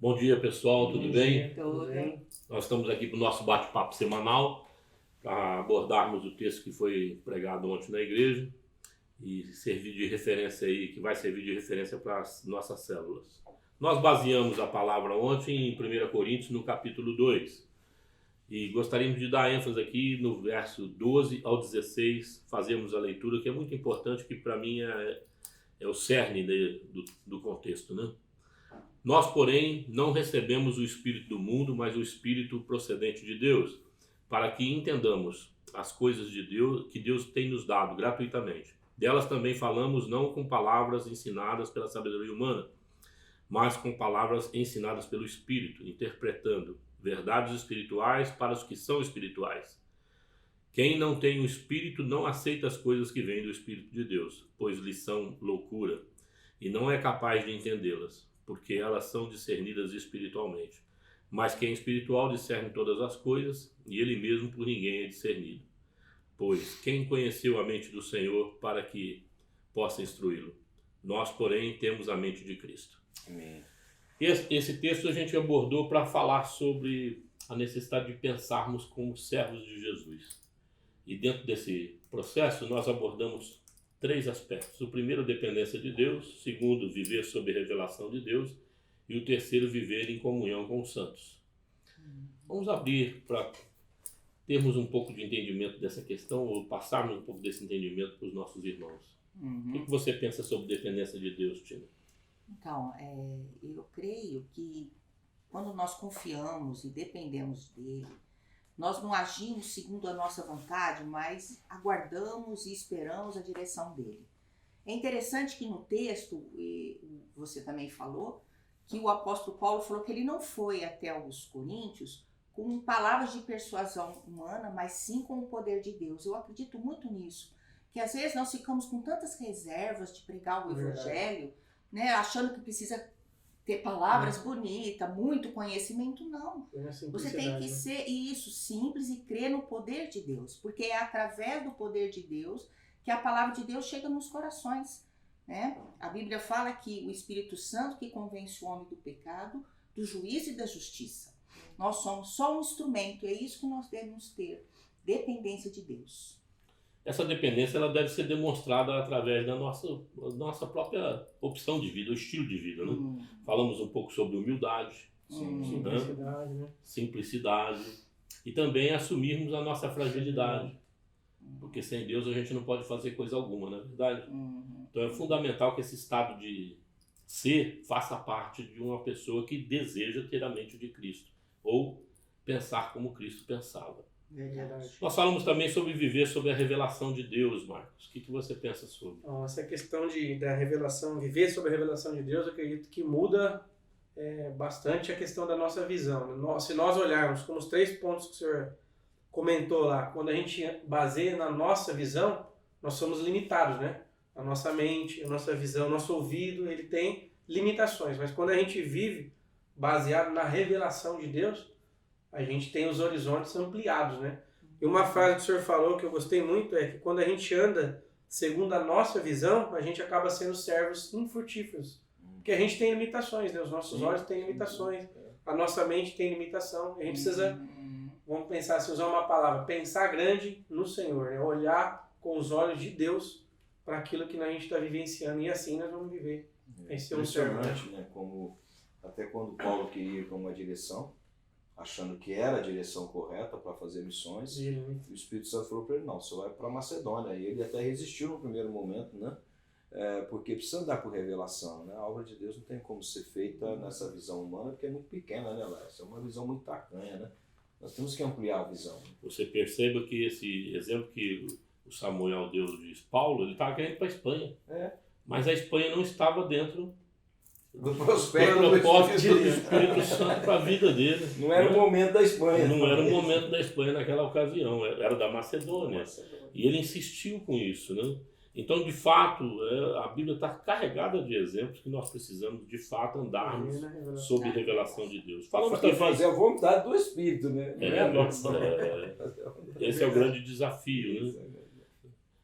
Bom dia, pessoal, tudo bem? Tudo bem. Nós estamos aqui para o nosso bate-papo semanal para abordarmos o texto que foi pregado ontem na igreja e servir de referência aí, que vai servir de referência para as nossas células. Nós baseamos a palavra ontem em 1 Coríntios, no capítulo 2. E gostaríamos de dar ênfase aqui no verso 12 ao 16, fazemos a leitura, que é muito importante, que para mim é o cerne do contexto, né? Nós, porém, não recebemos o Espírito do mundo, mas o Espírito procedente de Deus, para que entendamos as coisas de Deus que Deus tem nos dado gratuitamente. Delas também falamos não com palavras ensinadas pela sabedoria humana, mas com palavras ensinadas pelo Espírito, interpretando verdades espirituais para os que são espirituais. Quem não tem o Espírito não aceita as coisas que vêm do Espírito de Deus, pois lhes são loucura, e não é capaz de entendê-las, porque elas são discernidas espiritualmente. Mas quem é espiritual discerne todas as coisas, e ele mesmo por ninguém é discernido. Pois quem conheceu a mente do Senhor para que possa instruí-lo? Nós, porém, temos a mente de Cristo. Amém. Esse texto a gente abordou para falar sobre a necessidade de pensarmos como servos de Jesus. E dentro desse processo nós abordamos 3 aspectos. O primeiro, dependência de Deus. O segundo, viver sob a revelação de Deus. E o terceiro, viver em comunhão com os santos. Vamos abrir para termos um pouco de entendimento dessa questão, ou passarmos um pouco desse entendimento para os nossos irmãos. O que você pensa sobre dependência de Deus, Tina? Então, eu creio que quando nós confiamos e dependemos dele, nós não agimos segundo a nossa vontade, mas aguardamos e esperamos a direção dele. É interessante que no texto, e você também falou, que o apóstolo Paulo falou que ele não foi até os Coríntios com palavras de persuasão humana, mas sim com o poder de Deus. Eu acredito muito nisso, que às vezes nós ficamos com tantas reservas de pregar o evangelho, né, achando que precisa ter palavras bonitas, muito conhecimento, não. Você tem que ser isso, simples, e crer no poder de Deus, porque é através do poder de Deus que a palavra de Deus chega nos corações, né? A Bíblia fala que o Espírito Santo que convence o homem do pecado, do juízo e da justiça. Nós somos só um instrumento, é isso que nós devemos ter, dependência de Deus. Essa dependência ela deve ser demonstrada através da nossa própria opção de vida, o estilo de vida, né? Falamos um pouco sobre humildade, Simplicidade, né? Simplicidade, e também assumirmos a nossa fragilidade, porque sem Deus a gente não pode fazer coisa alguma, não é verdade? Então é fundamental que esse estado de ser faça parte de uma pessoa que deseja ter a mente de Cristo, ou pensar como Cristo pensava. Verdade. Nós falamos também sobre viver sob a revelação de Deus, Marcos. O que você pensa sobre? Essa questão da revelação, viver sob a revelação de Deus, eu acredito que muda bastante a questão da nossa visão. Se nós olharmos como os 3 pontos que o senhor comentou lá, quando a gente baseia na nossa visão, nós somos limitados, né? A nossa mente, a nossa visão, o nosso ouvido, ele tem limitações. Mas quando a gente vive baseado na revelação de Deus, a gente tem os horizontes ampliados, né? E uma frase que o senhor falou que eu gostei muito é que quando a gente anda segundo a nossa visão, a gente acaba sendo servos infrutíferos. Porque a gente tem limitações, né? Os nossos olhos têm limitações, a nossa mente tem limitação. A gente precisa, vamos pensar, se usar uma palavra, pensar grande no Senhor, né? Olhar com os olhos de Deus para aquilo que a gente está vivenciando, e assim nós vamos viver. Esse é um servo, né? Como até quando Paulo queria ir para uma direção, achando que era a direção correta para fazer missões, o Espírito Santo falou para ele, não, você vai para Macedônia. E ele até resistiu no primeiro momento, né? Porque precisa andar por revelação, né? A obra de Deus não tem como ser feita nessa visão humana, porque é muito pequena, né, Léo? É uma visão muito tacanha, né? Nós temos que ampliar a visão. Você perceba que esse exemplo que o Samuel deu de Paulo, ele estava querendo ir para a Espanha. Mas a Espanha não estava dentro do propósito do Espírito Santo para a vida dele. Não era o momento da Espanha. Não era o momento da Espanha naquela ocasião, era da Macedônia. E ele insistiu com isso, né? Então, de fato, a Bíblia está carregada de exemplos que nós precisamos, de fato, andarmos sob revelação de Deus. Falamos também fazer a vontade do Espírito, né? Esse é o grande desafio, né?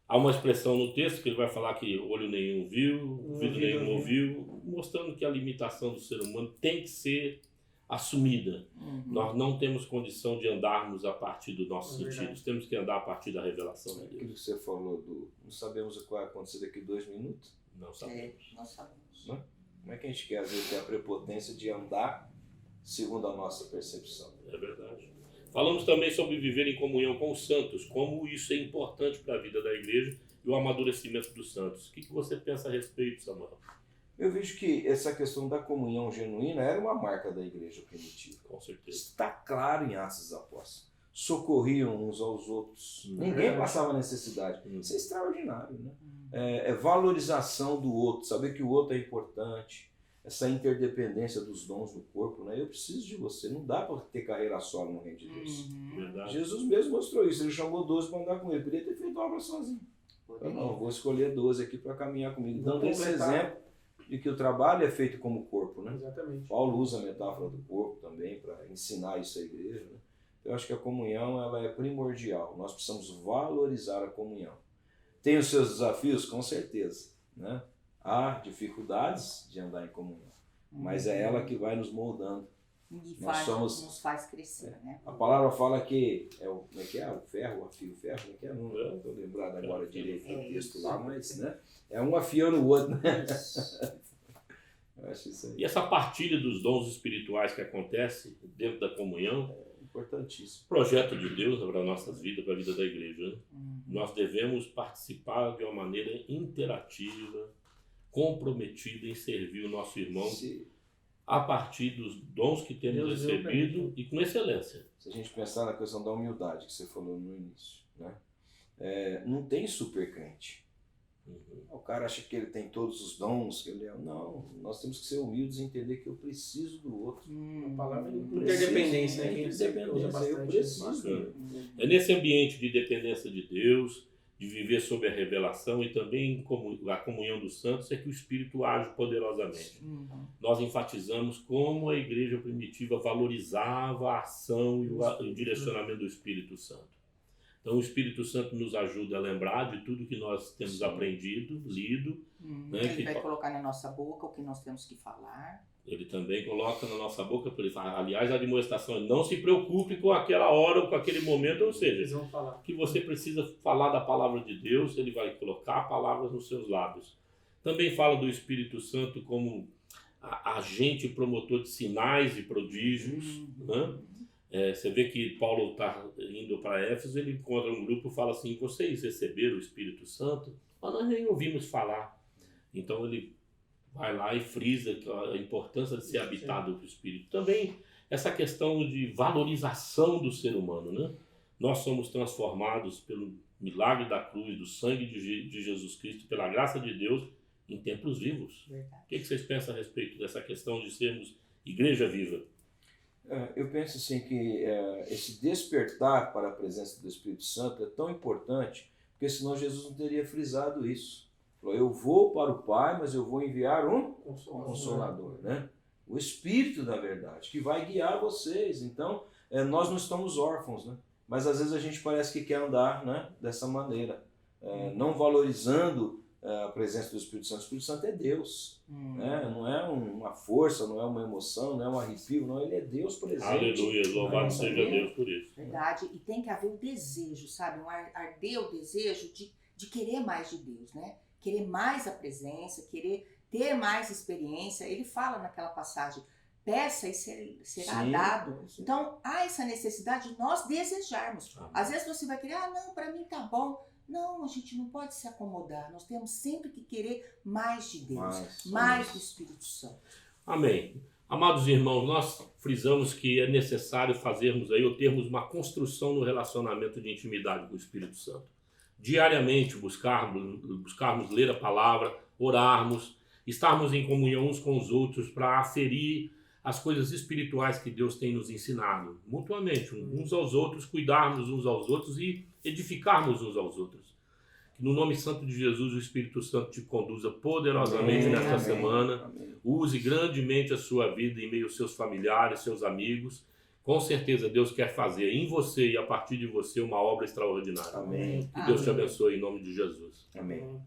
Há uma expressão no texto que ele vai falar que olho nenhum viu, ouvido nenhum ouviu, mostrando que a limitação do ser humano tem que ser assumida. Nós não temos condição de andarmos a partir dos nossos sentidos, temos que andar a partir da revelação de Deus. Aquilo que você falou, não sabemos o que vai acontecer daqui a 2 minutos. Não sabemos. Não sabemos. Né? Como é que a gente quer, às vezes, ter a prepotência de andar segundo a nossa percepção? É verdade. Falamos também sobre viver em comunhão com os santos, como isso é importante para a vida da igreja e o amadurecimento dos santos. O que você pensa a respeito, Samuel? Eu vejo que essa questão da comunhão genuína era uma marca da igreja primitiva. Com certeza. Está claro em Atos dos Apóstolos. Socorriam uns aos outros. Ninguém passava necessidade. Isso é extraordinário, né? É valorização do outro, saber que o outro é importante. Essa interdependência dos dons do corpo, né? Eu preciso de você. Não dá para ter carreira solo no reino de Deus. Verdade. Jesus mesmo mostrou isso. Ele chamou 12 para andar com ele. Podia ter feito obra sozinho. Eu não, vou escolher 12 aqui para caminhar comigo. Dando esse exemplo de que o trabalho é feito como corpo, né? Exatamente. Paulo usa a metáfora do corpo também para ensinar isso à igreja, né? Eu acho que a comunhão ela é primordial. Nós precisamos valorizar a comunhão. Tem os seus desafios? Com certeza, né? Há dificuldades de andar em comunhão, mas é ela que vai nos moldando. E nos faz crescer, né? A palavra fala que como é que é? O ferro afia o ferro, como é que é? Não estou lembrado agora direito do texto lá, mas né? É um afiando o outro, né? Eu acho isso aí. E essa partilha dos dons espirituais que acontece dentro da comunhão, Importantíssimo. projeto de Deus para nossas vidas, para a vida da igreja. Né? Nós devemos participar de uma maneira interativa, comprometida em servir o nosso irmão a partir dos dons que temos recebido e com excelência. Se a gente pensar na questão da humildade que você falou no início, né? Não tem super crente. O cara acha que ele tem todos os dons, que ele é. Não, nós temos que ser humildes e entender que eu preciso do outro. A palavra interdependência, né? Eu preciso. É nesse ambiente de dependência de Deus, de viver sob a revelação e também a comunhão dos santos é que o Espírito age poderosamente. Nós enfatizamos como a igreja primitiva valorizava a ação e o direcionamento do Espírito Santo. Então o Espírito Santo nos ajuda a lembrar de tudo que nós temos aprendido, lido. Né, ele vai colocar na nossa boca o que nós temos que falar. Ele também coloca na nossa boca, aliás, a demonstração é não se preocupe com aquela hora ou com aquele momento, ou seja, que você precisa falar da palavra de Deus, ele vai colocar palavras nos seus lábios. Também fala do Espírito Santo como agente promotor de sinais e prodígios. Né? Você vê que Paulo está indo para Éfeso, ele encontra um grupo e fala assim, vocês receberam o Espírito Santo? Mas nós nem ouvimos falar. Então ele vai lá e frisa a importância de ser habitado pelo Espírito. Também essa questão de valorização do ser humano, né? Nós somos transformados pelo milagre da cruz, do sangue de Jesus Cristo, pela graça de Deus, em templos vivos. Verdade. O que vocês pensam a respeito dessa questão de sermos igreja viva? Eu penso assim que esse despertar para a presença do Espírito Santo é tão importante, porque senão Jesus não teria frisado isso. Eu vou para o Pai, mas eu vou enviar um Consolador, né? O Espírito da verdade, que vai guiar vocês. Então, nós não estamos órfãos, né? Mas às vezes a gente parece que quer andar, né, dessa maneira, não valorizando a presença do Espírito Santo. O Espírito Santo é Deus, né? Não é uma força, não é uma emoção, não é um arrepio, não, ele é Deus presente. Aleluia, louvado seja Deus por isso. Verdade, e tem que haver o desejo, sabe? Arder o desejo de querer mais de Deus, né? Querer mais a presença, querer ter mais experiência. Ele fala naquela passagem, peça e será dado. Então, há essa necessidade de nós desejarmos. Às vezes você vai querer, não, para mim tá bom. Não, a gente não pode se acomodar. Nós temos sempre que querer mais de Deus, mais do Espírito Santo. Amém. Amados irmãos, nós frisamos que é necessário fazermos aí, ou termos uma construção no relacionamento de intimidade com o Espírito Santo. Diariamente buscarmos ler a palavra, orarmos, estarmos em comunhão uns com os outros para aferir as coisas espirituais que Deus tem nos ensinado, mutuamente, uns aos outros, cuidarmos uns aos outros e edificarmos uns aos outros. Que no nome santo de Jesus o Espírito Santo te conduza poderosamente nesta semana, use grandemente a sua vida em meio aos seus familiares, seus amigos, Com certeza Deus quer fazer em você e a partir de você uma obra extraordinária. Amém. Que Deus te abençoe em nome de Jesus. Amém.